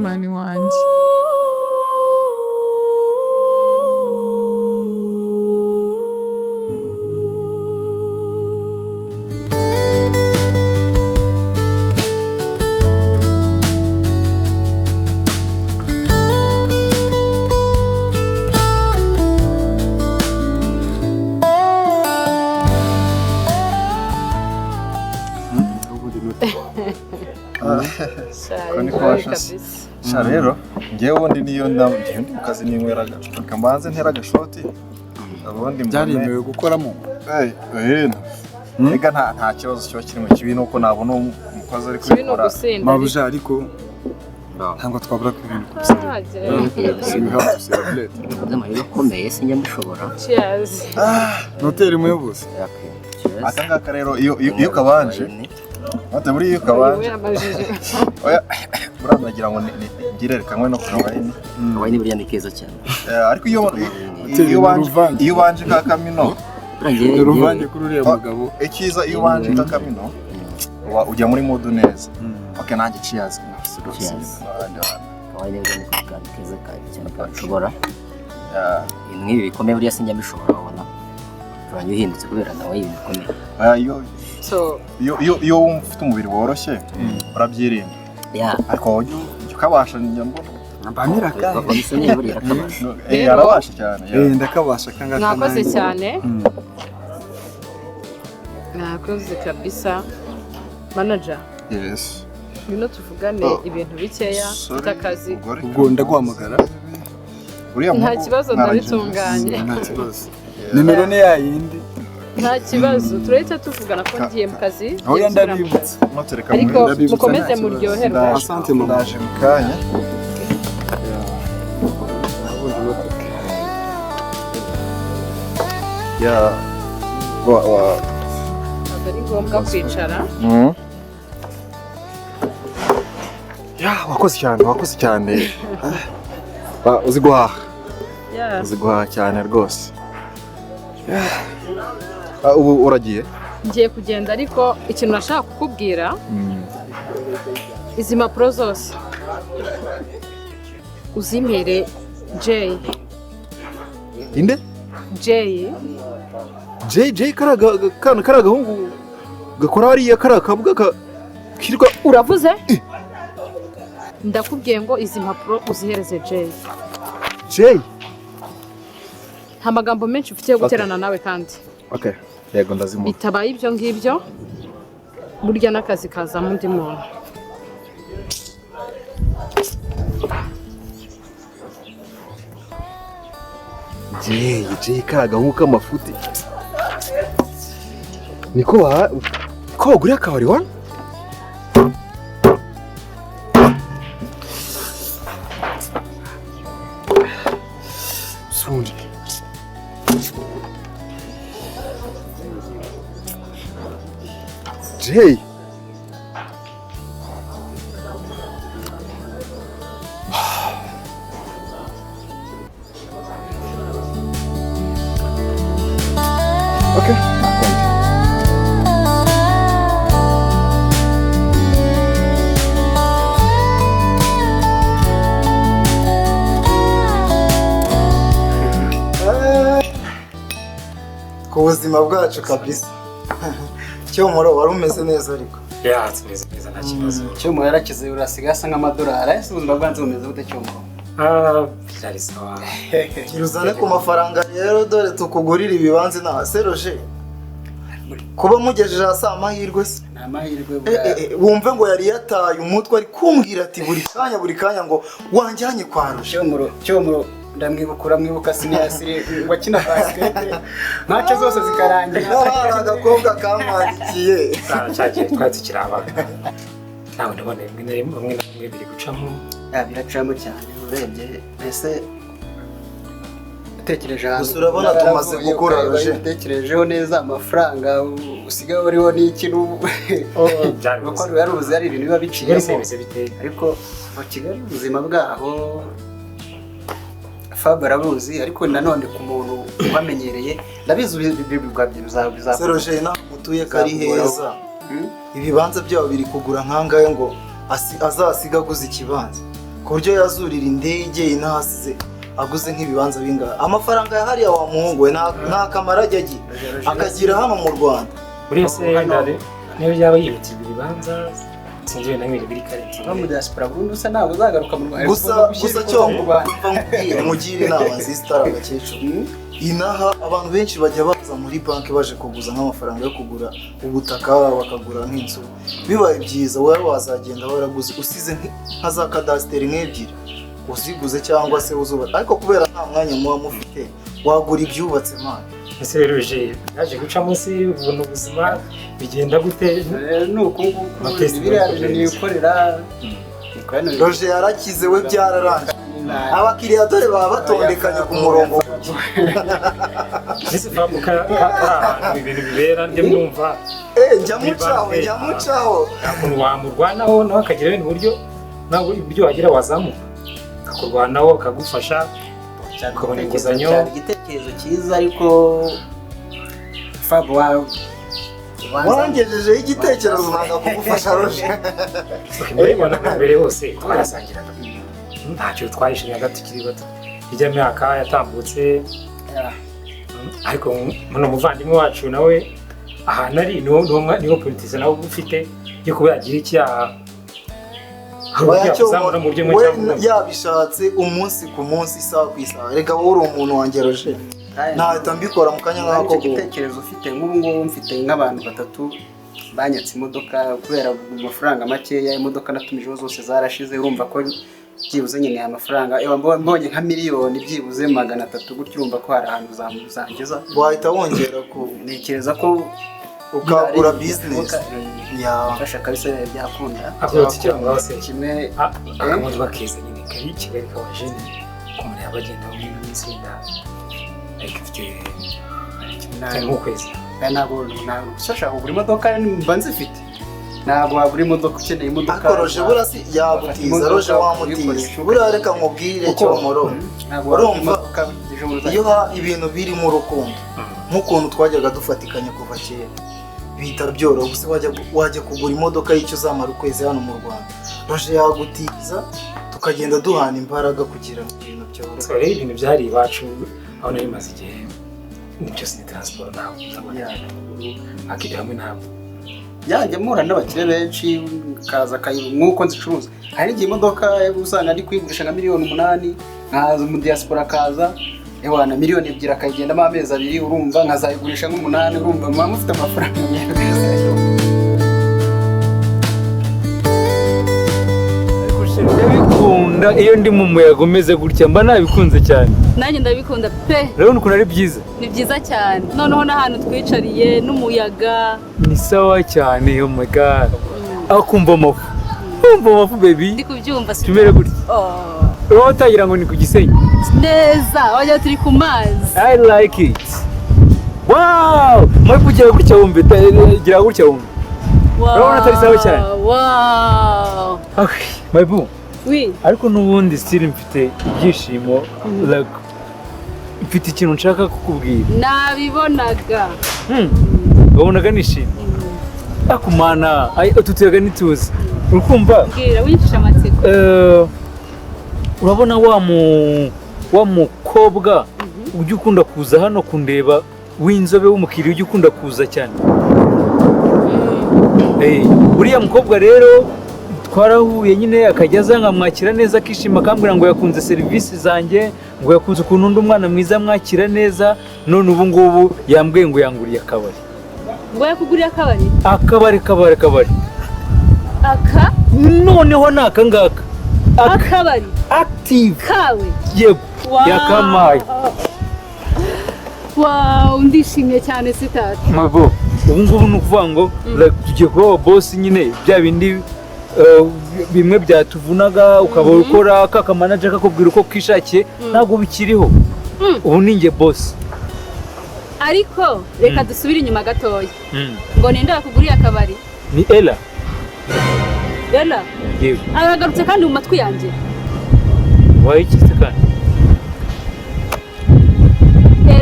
Barman wange. Sha rero ngewe ubundi niyo ndi mu kazi ninyweraga kambanze ntera agashoti ubundi byaremewe gukoramo ega nta kibazo cyo kirimo kibi nuko nabona umukozi ari kubikora mabuja ariko ntabwo twabura ku bintu amahirwe akomeye sinjya mbishobora. noteri muyobozi aka ngaka rero iyo kabanje ate buri iyo kabanje oya buragira ngo ngirerekanwe no kurawayini wayini buriya ni keza cyane ariko iyo banje ka kamino uruvange kuri uriya mugabo ikiza iyo banje ka kamino ujya muri modu neza okay nanjye cheers wayini buriya ni keza cyane kashobora nk'ibi bikomeye buriya sinjya mbishobora ubona uranye uhindutse kubera nawe ibi bikomeye iyo ufite umubiri woroshye urabyirinda ariko ukabasha nyambona mbanira arabasha cyane ndakabasha kanga mwakoze cyane mwakoze kabisa manager Nino tuvugane ibintu bikeya by'akazi ubwo ndaguhamagara nta kibazo ndabitunganye nta kibazo nimero ni yayindi nta kibazo turahita tuvugana ko ngiye mu kazi aho ndabibutse ariko mukomeze muryoherwe asante mu ndaje mu kanya ari ngombwa kwicara wakoze cyane uzi guhaha cyane rwose ubu uragiye ngiye kugenda ariko ikintu nashaka kukubwira izi mpapuro zose uzimpere Jay inde Jay karaga gahungu gakora hariya karakabuga kirwa uravuze ndakubwiye ngo izi mpapuro uzihereze Jay nta magambo menshi ufite yo guterana nawe kandi yego ndazimuha bitabaye ibyo ngibyo burya n'akazi kazamo undi muntu Jay karaga nk'uko amafuti niko baguriye akabari wana sundi Jay ku buzima bwacu kabisa cyomoro wari umeze neza ariko tumeze neza nta kibazo cyomoro yarakize urasiga asa nk'amadolari ese ubuzima bwanze bumeze bute cyomoro byari sawa kiruzane ku mafaranga rero dore tukugurira ibibanza na seroje kuba mugejeje hasi amahirwe se nta mahirwe wumve ngo yari yataye umutwe ari kumbwira ati buri kanya ngo wanjyanye kwa Roje cyomoro ndamwibukura mwibuka siniyasire ngo kina basket match zose zikarangira agakobwa kamwandikiye cyagiye twazikira abaga nawe ndabona bimwe biri gucamo biracamo cyane urebye ese utekereje ahantu gusa urabona tumaze gukura Roje utekerejeho neza amafaranga usigaye uriho n'ikintu kuko yaruzi ari ibintu biba biciyemo ariko mu Kigali ubuzima bwaho Fabra aruzi ariko nanone ku muntu ubamenyereye ndabizi ibibwa bizaza Seroje na mutuye kari heza ibibanza byabo biri kugura nkangaye ngo azasiga guza ikibanza ku buryo yazurira indege inahasize aguze nk'ibibanza bingahe amafaranga yahariye wa muhungu we nta kamaro ajya agira akagira hano mu Rwanda buriya se niyo yaba yihutirwa ibibanza singiwe na biri karenti no mu diaspora Burundi usa ntabwo uzagaruka mu Rwanda gusa cyo mva mugira inama z'isitara agakecuru inaha abantu benshi bajya baza muri banki baje kuguza nk'amafaranga yo kugura ubutaka bakagura nk'inzu bibaye byiza wowe wazagenda waraguze usize nka za kadasiteri nk'ebyiri uziguze cyangwa se uzubatse ariko kubera nta mwanya muba mufite wagura ibyubatse mwana ese rero yaje guca munsi ubuntu ubuzima bigenda gute nuko biriya bintu nikorera Roger yarakize we byararangiye abakiriya dore baba batondekanye ku murongo ese fabuka ibintu bibera njye mwumva njya mucaho umuntu wamurwanaho nawe akagira ibintu buryo nawe ibyo wagira wazamuka akurwanaho akagufasha ukabona inguzanyo igitekerezo cyiza ariko Fab wangejejeho igitekerezo nanga kugufasha Roger mbere mbere hose twarasangiraga ntacyo twayishinyaga tukiri bato ijya myaka yatambutse ariko muno muvandimwe wacu nawe ahantu ari niwo politisi nawe ufite yo kuba yagira icyaha yabishatse umunsi ku munsi isaha ku isaha reka wowe uri umuntu wanjye Roger ntahita mbikora mu kanya nk'ako igitekerezo ufite nk'ubu ngubu mfite nk'abantu batatu banyatse imodoka kubera amafaranga makeya imodoka natumijeho zose zarashize urumva ko byibuze nyine amafaranga mbonye nka miliyoni byibuze 300 gutyo urumva ko hari ahantu uzangeza wahita wongera ku ntekereza ko ukagura business yafasha kabisa byakunda akurutse cyangwa hose kimwe akamuntu bakeza nyine kari Kigali kawaje umuntu yabagenda mu minsinda mu kwezi ntabwo ushaka kugura imodoka mba nzifite ntabwo wagura imodoka ukeneye imodoka akoroje burasi yagutiza Roger wamutiza buriya reka nkubwire cyo moro urumva iyo ibintu biri mu rukundo nk'ukuntu twajyaga dufatikanya kuva kera bita byoroha gusa wajya kugura imodoka y'icyo uzamara ukwezi hano mu Rwanda Roger yagutiza tukagenda duhana imbaraga kugira ngo ibintu byorohe rero ibintu byari iwacu aho nari maze igihe n'ibyo si transport ntabwo akijya hamwe ntabwo yajya mpura n'abakire benshi kaza nk'uko nzicuruza hari igihe imodoka usanga ari kuyigurisha nka 8 miliyoni nkaza mu diaspora kaza ewana 2 miliyoni akayigendamo amezi 2 urumva nkazayigurisha nk'8 urumva mama mufite amafaranga ndabikunda iyo ndi mu muyaga umeze gutya mba nabikunze cyane nanjye ndabikunda pe rero ukuntu ari byiza ni byiza cyane noneho n'ahantu twicariye n'umuyaga ni sawa cyane oh my god akumva amafu baby ndi kubyumva tumere gutya wowe utagira ngo ni ku Gisenyi neza wajya turi ku mazi I like it wow muri kugira gutya wumve gira gutya wumve urabona atari sawa cyane wow okay my boo oui ariko n'ubundi still mfite ibyishimo like mfite ikintu nshaka kukubwira nabibonaga wabonaga nishimye akumana tutega nituzi urukumva bwira wincisha amatsiko urabona wa mukobwa ujya ukunda kuza hano kundeba w'inzobe w'umukiriya ujya ukunda kuza cyane uriya mukobwa rero twarahuye nyine akajya aza nkamwakira neza akishima akambwira ngo yakunze serivisi zanjye ngo yakunze ukuntu undi umwana mwiza mwakira neza none ubu ngubu yambwiye ngo yanguriye akabari ngo yakuguriye akabari akabari aka noneho ni aka ngaka akabari active kawe yego yakamaye wow ndishimye cyane sitati mabo ubu ngubu ni ukuvuga ngo tugiye kuba boss nyine bya bindi bimwe byatuvunaga ukaba ukora kaka manager kakubwira uko kishakiye ntabwo bikiriho ubu ninjye boss ariko reka dusubire inyuma gatoya ngo ninde yakuguriye akabari ni Ella yego aragarutse kandi mu matwi yanjye wayikitse kandi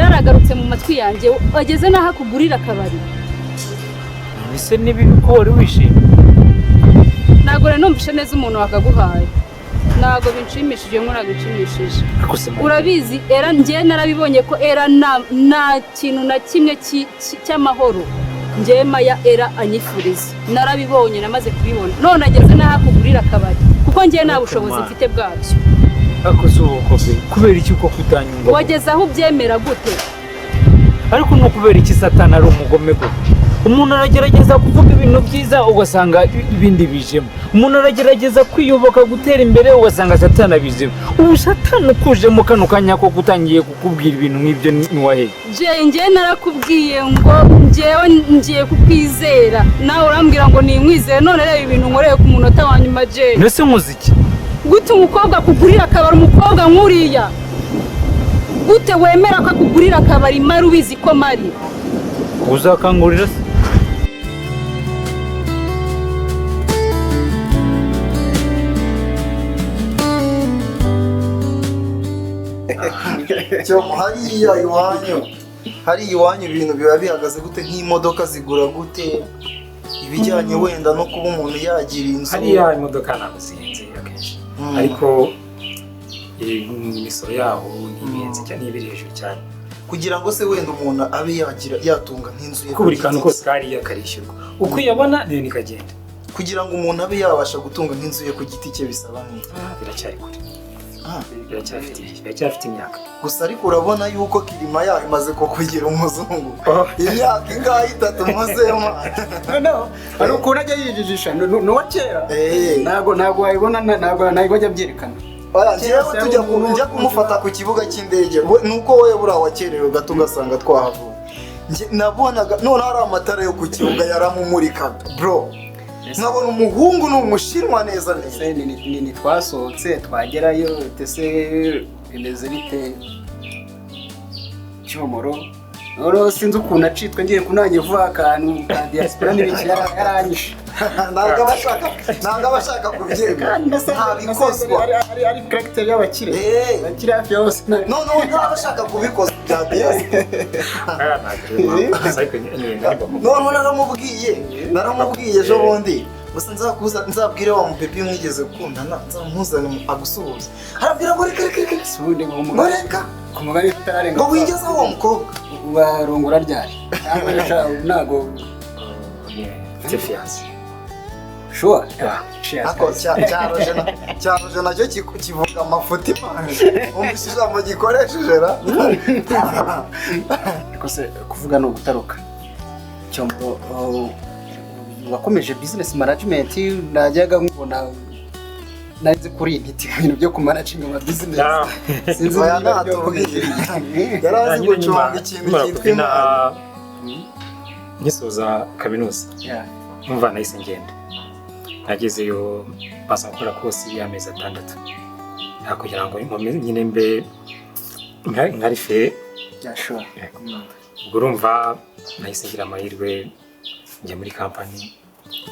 aragarutse mu matwi yanjye ageze naho akugurira akabari ese nibi ko wari wishimye ntabwo rero numvishe neza umuntu wakaguhaye ntago binshimishije nkora gushimishije urabizi era njye narabibonye ko era nta kintu na kimwe cy'amahoro njye maya era anyifuriza narabibonye namaze kubibona none ageze n'ahakugurira akabari kuko njye nta bushobozi mfite bwabyo akoze kubera iki uko kutanyumva wageze aho ubyemera gute ariko no kubera iki satani ari umugome gute umuntu aragerageza kuvuga ibintu byiza ugasanga ibindi bijemo umuntu aragerageza kwiyubaka gutera imbere ugasanga satani abizemo ubu satani ukujemo kano kanya ko gutangiye kukubwira ibintu nk'ibyo niwahe njye narakubwiye ngo njyewe ngiye kukwizera nawe urambwira ngo nimwizere none reba ibintu nkoreye ku munota wa nyuma je nese muziki gute umukobwa kugurira akabari umukobwa nkuriya gute wemera ko akugurira akabari mari ubizi ko mari uzakangurira se hari iwanyu ibintu biba bihagaze gute nk'imodoka zigura gute ibijyanye wenda no kuba umuntu yagira inzu hariya imodoka ntabwo zihenze akenshi ariko imisoro yaho ntibihenze cyane ibiri hejuru cyane kugira ngo se wenda umuntu abe yatunga nk'inzu ye ko buri kantu kose kariya karishyurwa uko uyabona niyo nikagenda kugira ngo umuntu abe yabasha gutunga nk'inzu ye ku giti cye bisaba nk'iki biracyari kure biracyafite imyaka gusa ariko urabona yuko kirima yawe imaze kukugira umuzungu imyaka ingahe itatu muzemo hari ukuntu ajya yijijisha ni uwa kera ntabwo wayibona ntabwo ajya abyerekana njyewe tujya kumufata ku kibuga cy'indege nuko wowe buriya wakerewe gato ugasanga twahavuye nabonaga none hari amatara yo ku kibuga yaramumurikaga bro nkabona umuhungu ni umushinwa neza neza ni twasohotse twagerayo tese bimeze bite cyomoro noro sinzi ukuntu acitwe ngiye kunanye vuba akantu ka diaspora n'ibiki yaranyishe ntabwo abashaka kubyemera ntabikozwa ari character y'abakire bakire hafi ya bose noneho ntabashaka kubikoza bya diaspora noneho naramubwiye ejo bundi gusa nzabwire wa mupepi mwigeze gukundana nzamuzane agusuhuza arabwira ngo reka reka kumugani tutararenga ngo wigeze uwo mukobwa barongora ryari ntago fiance sure ako cyaroje nacyo kivuga amafuti manje umvise ijambo gikoresheje ra kose kuvuga no gutaruka cyombo wakomeje business management najyaga nkubona nazi kuri intiti ibintu byo kumanaginga ama business sinzi natubwiye yarazi gucunga ikintu cyitwa imana ngisoza kaminuza umva nahise ngenda nagezeyo basa gukora kose y'amezi 6 kugira ngo nyine mbe nkari fe sure ubwo urumva nahise ngira amahirwe njya muri kampani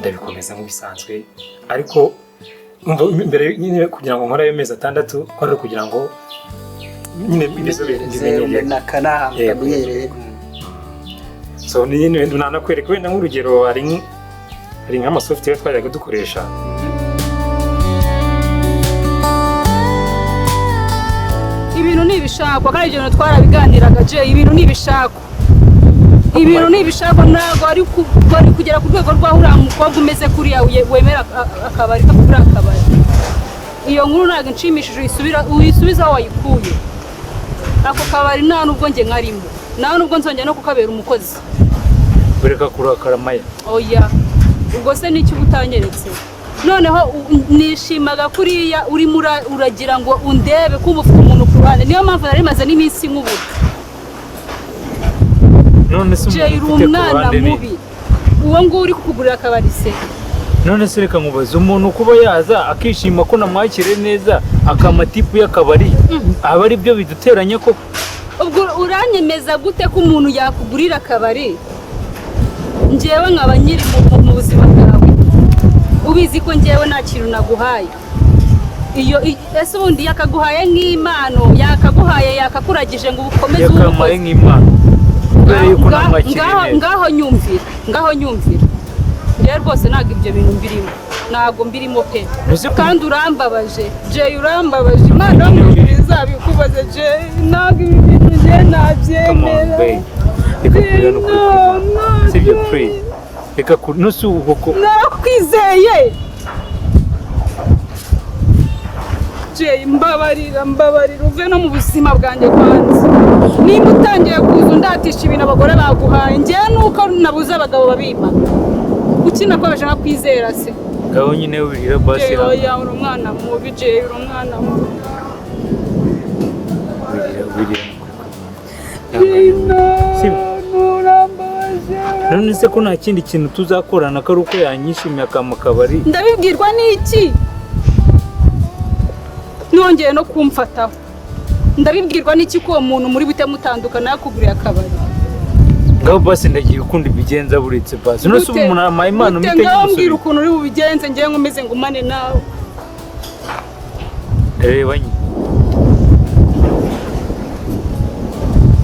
ndabikomeza nk'ibisanzwe ariko mbere nyine kugira ngo nkore ayo mezi 6 kwari kugira ngo nyine bimenyereye nakana bimenyereye so nyine nanakwereka wenda nk'urugero hari nk'ama software twajyaga dukoresha ibintu nibishakwa kandi ibyo twarabiganiraga je ibintu nibishakwa ntabwo ari kugera ku rwego rwaho uriya mukobwa umeze kuriya wemera akabari kakugura akabari iyo nkuru ntabwo nshimishije uyisubiza aho wayikuye ako kabari nta nubwo njye nkarimo nta nubwo nzongera no kukabera umukozi bereka kurakara maya oya ubwo se n'icyo ubutanyeretse noneho nishimaga kuriya urimo uragira ngo undebe kumva ufite umuntu ku ruhande niyo mpamvu nari maze n'iminsi nk'ubu none se umwana mubi uwo nguwo uri kukugurira akabari se none se reka nkubaze umuntu kuba yaza akishima ko namwakire neza akamatipu y'akabari aba ari byo biduteranya koko ubwo uranyemeza gute ko umuntu yakugurira akabari njyewe nkaba nyiri mu buzima bwawe ubizi ko njyewe nta kintu naguhaye iyo ese ubundi yakaguhaye nk'impano yakakuragije ngo ukomeze yakamaye nk'impano ngaho nyumvira njyewe rwose ntabwo ibyo bintu mbirimo ntago mbirimo pe kandi urambabaje Jay urambabaje Imana mubiriza bikubaze Jay ntago ibi bintu ngiye nabyemera reka kurira no kwikoma sibyo pray reka nusu uboko nakwizeye Jay mbabarira uve no mu buzima bwanjye kwanza nimba utangiye kuza undatisha ibintu abagore baguhaye ngiye nuko nabuze abagabo babima ukina ko bashaka kwizera se gaho nyine wirira basi ya uri umwana mubi Jay uri umwana mubi none se ko nta kindi kintu tuzakorana ko ari uko yanyishimiye akamukabari ndabibwirwa n'iki nongeye no kumfataho ndabibwirwa n'iki ko uwo muntu muri bute mutandukana yakuguriye akabari ngaho basi ndagiye ukunda ibigenza buretse basi none se umuntu amaye Imana umite ngambwira ukuntu uri bubigenze ngiye nkomeze ngumane nawe reba nyine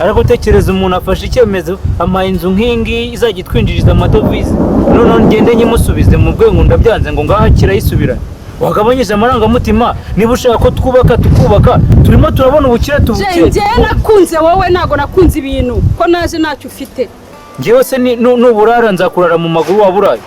aragutekereza umuntu afashe icyemezo amaye inzu nk'ingi izajya itwinjiriza amadovize none ngende nyimusubize mu bwenge ndabyanze ngo ngaho kirayisubirane wagabanyije amarangamutima niba ushaka ko twubaka tukubaka turimo turabona ubukire tubukire njyewe nakunze wowe ntago nakunze ibintu ko naje ntacyo ufite njyewe se nuburara nzakurara mu maguru waburaye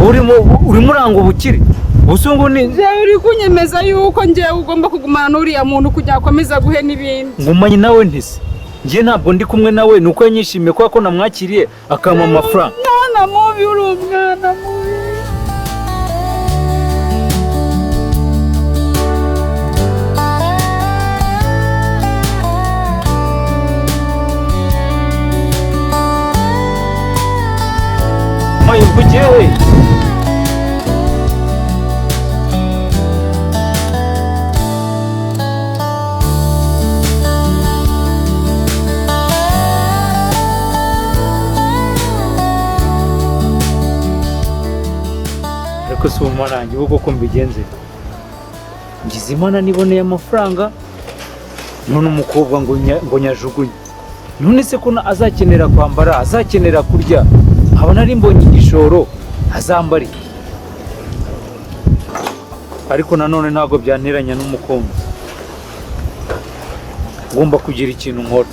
urimo uranga ubukire ubusungu ni njyewe uri kunyemeza yuko njyewe ugomba kugumana n'uriya muntu kugira akomeza guhe n'ibindi ngumanye nawe ntise njye ntabwo ndi kumwe nawe nuko yanyishimiye kubera ko namwakiriye akampa amafaranga mwana mubi uri umwana mubi Uvugiye ariko si umumarangi ubu koko mbigenze ngize Imana niboneye amafaranga none umukobwa ngo nyajugunye none se ko azakenera kwambara azakenera kurya abona ari mbonye igishoro azambari ariko nanone ntabwo byanteranya n'umukunzi ngomba kugira ikintu nkora